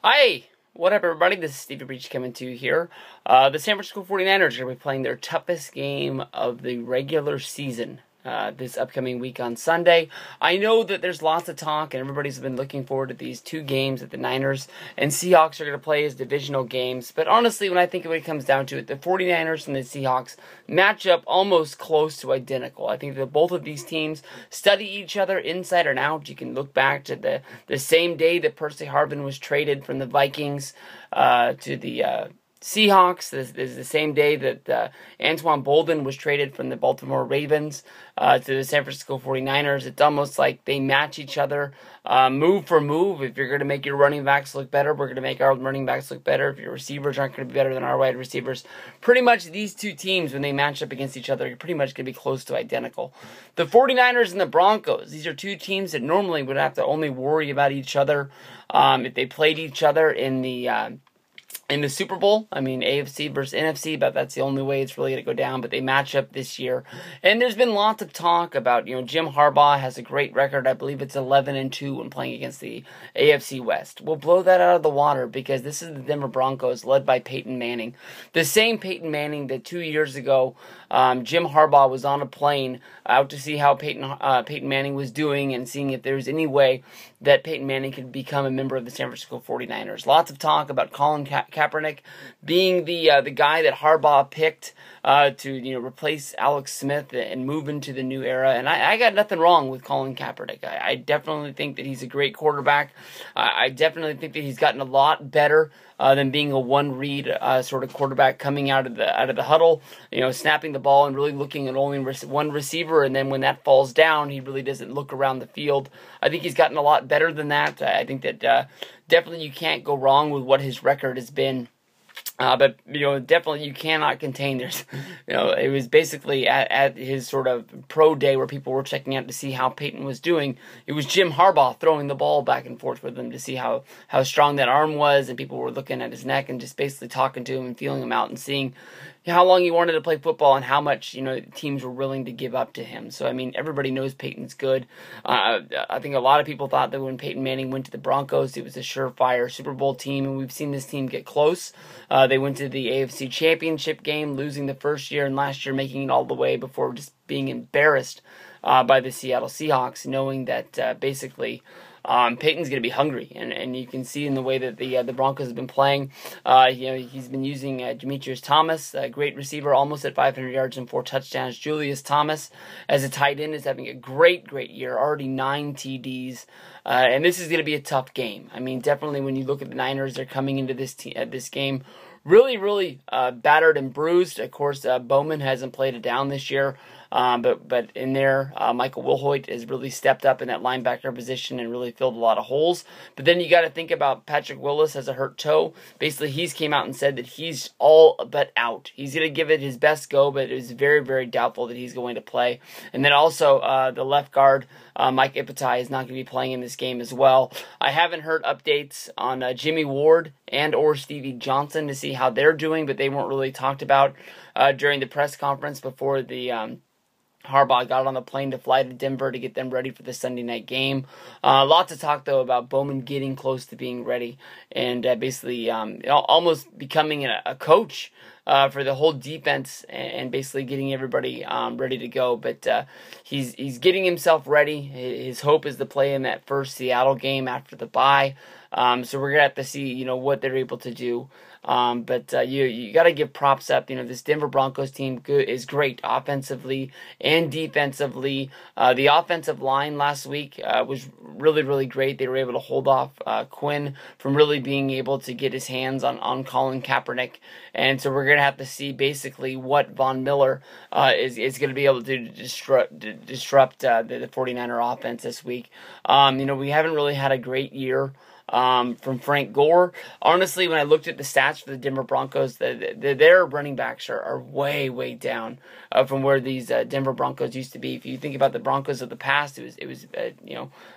Hi, what up everybody? This is Stevie Breach coming to you here. The San Francisco 49ers are going to be playing their toughest game of the regular season this upcoming week on Sunday. I know that there's lots of talk and everybody's been looking forward to these two games that the Niners and Seahawks are going to play as divisional games. But honestly, when I think of it comes down to it, the 49ers and the Seahawks match up almost close to identical. I think that both of these teams study each other inside and out. You can look back to the same day that Percy Harvin was traded from the Vikings to the Seahawks. This is the same day that Antoine Bolden was traded from the Baltimore Ravens to the San Francisco 49ers. It's almost like they match each other move for move. If you're going to make your running backs look better, we're going to make our running backs look better. If your receivers aren't going to be better than our wide receivers, pretty much these two teams, when they match up against each other, are pretty much going to be close to identical. The 49ers and the Broncos, these are two teams that normally would have to only worry about each other if they played each other in the Super Bowl. I mean, AFC versus NFC, but that's the only way it's really going to go down. But they match up this year. And there's been lots of talk about, Jim Harbaugh has a great record. I believe it's 11-2 when playing against the AFC West. We'll blow that out of the water because this is the Denver Broncos led by Peyton Manning. The same Peyton Manning that 2 years ago, Jim Harbaugh was on a plane out to see how Peyton Manning was doing and seeing if there was any way that Peyton Manning could become a member of the San Francisco 49ers. Lots of talk about Colin Kaepernick being the guy that Harbaugh picked to replace Alex Smith and move into the new era. And I got nothing wrong with Colin Kaepernick. I definitely think that he's a great quarterback. I definitely think that he's gotten a lot better than being a one-read sort of quarterback coming out of the huddle, snapping the ball and really looking at only one receiver, and then when that falls down, he really doesn't look around the field. I think he's gotten a lot better than that. I think that definitely you can't go wrong with what his record has been. But definitely you cannot contain. It was basically at his sort of pro day where people were checking out to see how Peyton was doing. It was Jim Harbaugh throwing the ball back and forth with him to see how strong that arm was, and people were looking at his neck and just basically talking to him and feeling him out and seeing how long he wanted to play football and how much teams were willing to give up to him. So I mean, everybody knows Peyton's good. I think a lot of people thought that when Peyton Manning went to the Broncos, it was a surefire Super Bowl team, and we've seen this team get close. They went to the AFC Championship game, losing the first year, and last year making it all the way before just being embarrassed by the Seattle Seahawks, knowing that basically Peyton's going to be hungry, and you can see in the way that the Broncos have been playing. He's been using Demetrius Thomas, a great receiver, almost at 500 yards and 4 touchdowns. Julius Thomas, as a tight end, is having a great year, already 9 TDs. And this is going to be a tough game. I mean, definitely when you look at the Niners, they're coming into this game really battered and bruised. Of course, Bowman hasn't played it down this year. But in there, Michael Wilhoit has really stepped up in that linebacker position and really filled a lot of holes. But then you got to think about Patrick Willis has a hurt toe. Basically, he's came out and said that he's all but out. He's going to give it his best go, but it is very, very doubtful that he's going to play. And then also the left guard, Mike Ipetai, is not going to be playing in this game as well. I haven't heard updates on Jimmy Ward and or Stevie Johnson to see how they're doing, but they weren't really talked about during the press conference before the Harbaugh got on the plane to fly to Denver to get them ready for the Sunday night game. Lots of talk, though, about Bowman getting close to being ready and basically almost becoming a coach for the whole defense and basically getting everybody ready to go. But he's getting himself ready. His hope is to play in that first Seattle game after the bye. So we're going to have to see, what they're able to do. But you got to give props up. This Denver Broncos team is great offensively and defensively. The offensive line last week was really great. They were able to hold off Quinn from really being able to get his hands on Colin Kaepernick. And so we're going to have to see basically what Von Miller is going to be able to disrupt the 49er offense this week. We haven't really had a great year from Frank Gore. Honestly, when I looked at the stats for the Denver Broncos, their running backs are way down from where these Denver Broncos used to be. If you think about the Broncos of the past, it was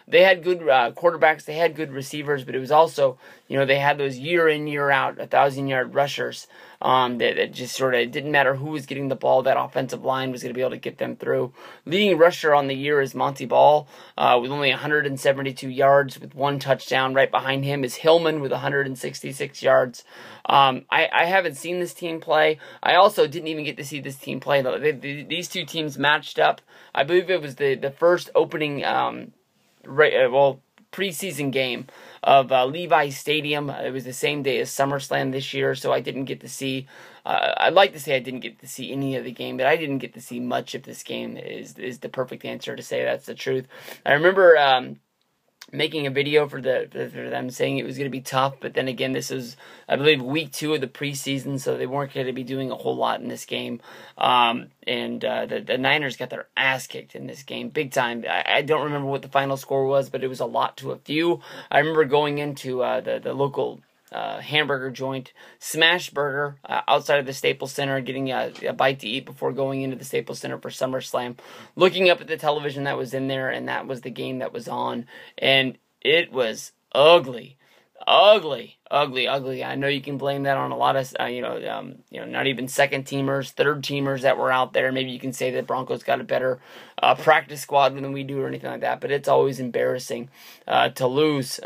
they had good quarterbacks, they had good receivers, but it was also, they had those year in, year out, 1,000-yard rushers that just sort of didn't matter who was getting the ball, that offensive line was going to be able to get them through. Leading rusher on the year is Monty Ball with only 172 yards with 1 touchdown. Right behind him is Hillman with 166 yards. I haven't seen this team play. I also didn't even get to see this team play. These two teams matched up. I believe it was the first opening preseason game of Levi's Stadium. It was the same day as SummerSlam this year, so I didn't get to see. I'd like to say I didn't get to see any of the game, but I didn't get to see much of this game. Is the perfect answer to say that's the truth. I remember making a video for them saying it was going to be tough, but then again, this is, I believe, week 2 of the preseason, so they weren't going to be doing a whole lot in this game. The Niners got their ass kicked in this game, big time. I don't remember what the final score was, but it was a lot to a few. I remember going into the local hamburger joint, Smash Burger, outside of the Staples Center, getting a bite to eat before going into the Staples Center for SummerSlam, looking up at the television that was in there, and that was the game that was on, and it was ugly. Ugly. I know you can blame that on a lot of, not even second teamers, third teamers that were out there. Maybe you can say that Broncos got a better practice squad than we do or anything like that. But it's always embarrassing to lose,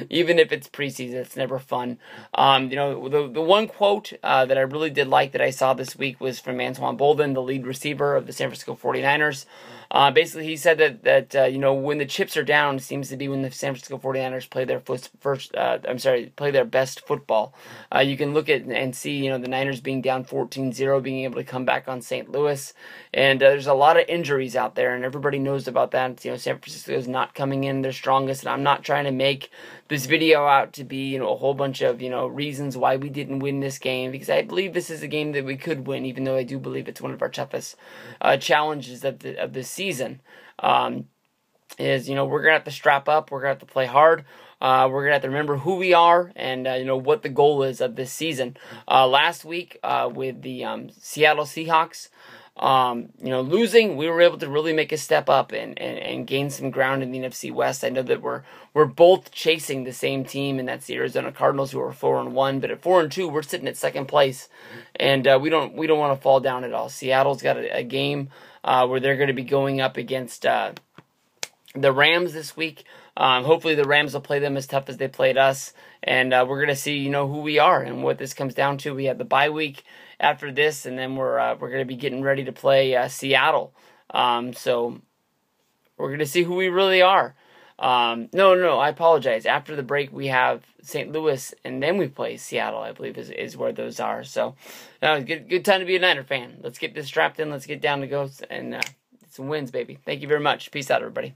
even if it's preseason. It's never fun. The one quote that I really did like that I saw this week was from Antoine Bolden, the lead receiver of the San Francisco 49ers. Basically, he said that when the chips are down, it seems to be when the San Francisco 49ers play their play their best football. You can look at and see, the Niners being down 14-0, being able to come back on St. Louis, and there's a lot of injuries out there, and everybody knows about that. San Francisco is not coming in their strongest, and I'm not trying to make this video out to be, a whole bunch of, reasons why we didn't win this game, because I believe this is a game that we could win, even though I do believe it's one of our toughest challenges of the season. We're going to have to strap up, we're going to have to play hard, we're going to have to remember who we are and, what the goal is of this season. Last week with the Seattle Seahawks, losing, we were able to really make a step up and gain some ground in the NFC West. I know that we're both chasing the same team, and that's the Arizona Cardinals, who are 4-1. But at 4-2, we're sitting at second place, and we don't want to fall down at all. Seattle's got a game where they're going to be going up against the Rams this week. Hopefully the Rams will play them as tough as they played us, and we're going to see, who we are and what this comes down to. We have the bye week after this, and then we're going to be getting ready to play Seattle. So we're going to see who we really are. No, I apologize. After the break, we have St. Louis, and then we play Seattle, I believe, is where those are. So, good time to be a Niner fan. Let's get this strapped in. Let's get down to go and some wins, baby. Thank you very much. Peace out, everybody.